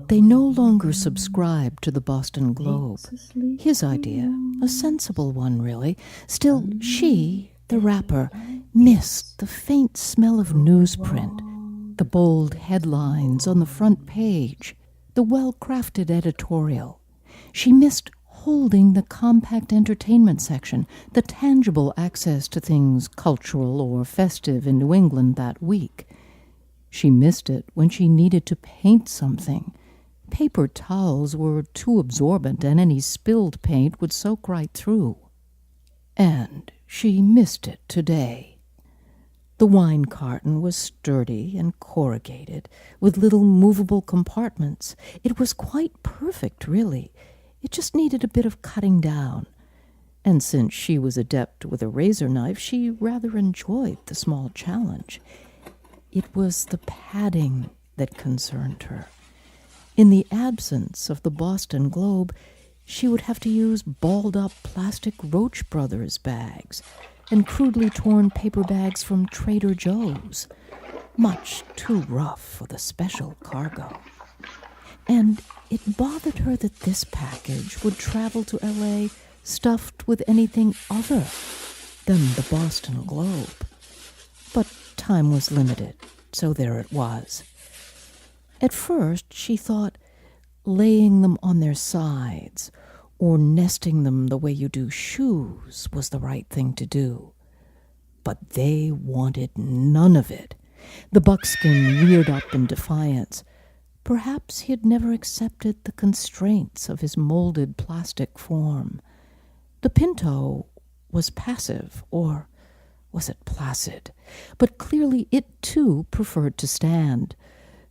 They no longer subscribed to the Boston Globe. His idea, a sensible one really. Still, she, the rapper, missed the faint smell of newsprint, the bold headlines on the front page, the well-crafted editorial. She missed holding the compact entertainment section, the tangible access to things cultural or festive in New England that week. She missed it when she needed to paint something. Paper towels were too absorbent, and any spilled paint would soak right through. And she missed it today. The wine carton was sturdy and corrugated, with little movable compartments. It was quite perfect, really. It just needed a bit of cutting down. And since she was adept with a razor knife, she rather enjoyed the small challenge. It was the padding that concerned her. In the absence of the Boston Globe, she would have to use balled-up plastic Roach Brothers bags and crudely torn paper bags from Trader Joe's, much too rough for the special cargo. And it bothered her that this package would travel to L.A. stuffed with anything other than the Boston Globe. But time was limited, so there it was. At first, she thought laying them on their sides or nesting them the way you do shoes was the right thing to do. But they wanted none of it. The buckskin reared up in defiance. Perhaps he had never accepted the constraints of his molded plastic form. The Pinto was passive, or was it placid? But clearly it, too, preferred to stand,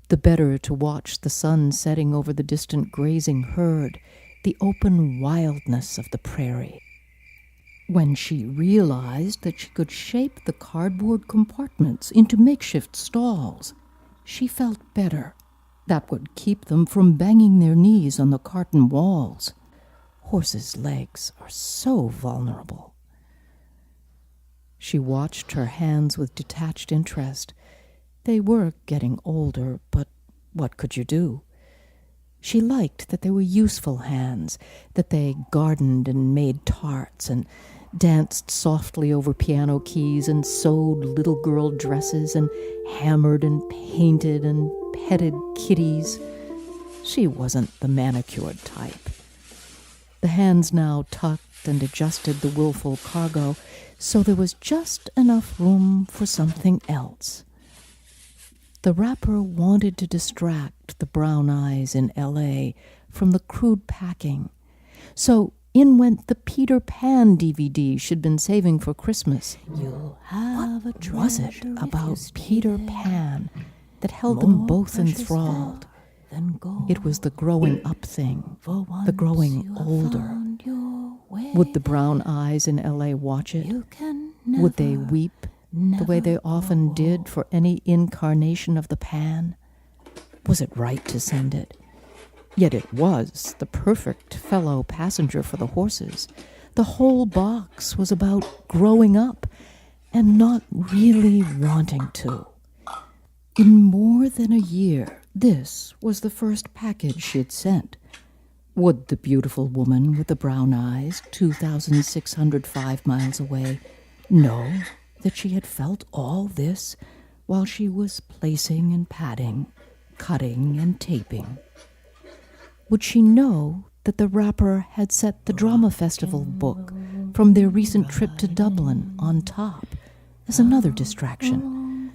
the better to watch the sun setting over the distant grazing herd, the open wildness of the prairie. When she realized that she could shape the cardboard compartments into makeshift stalls, she felt better. That would keep them from banging their knees on the carton walls. Horses' legs are so vulnerable. She watched her hands with detached interest. They were getting older, but what could you do? She liked that they were useful hands, that they gardened and made tarts and danced softly over piano keys and sewed little girl dresses and hammered and painted and petted kitties. She wasn't the manicured type. The hands now tucked and adjusted the willful cargo, so there was just enough room for something else. The rapper wanted to distract the brown eyes in L.A. from the crude packing. So in went the Peter Pan DVD she'd been saving for Christmas. What was it about Peter Pan that held them both enthralled? It was the growing up thing, the growing older. Would the brown eyes in L.A. watch it? Would they weep the way they often did for any incarnation of the Pan? Was it right to send it? Yet it was the perfect fellow passenger for the horses. The whole box was about growing up and not really wanting to. In more than a year, this was the first package she'd sent. Would the beautiful woman with the brown eyes, 2,605 miles away, know that she had felt all this while she was placing and padding, cutting and taping? Would she know that the rapper had set the drama festival book from their recent trip to Dublin on top as another distraction?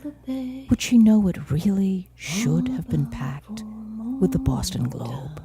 Would she know it really should have been packed with the Boston Globe?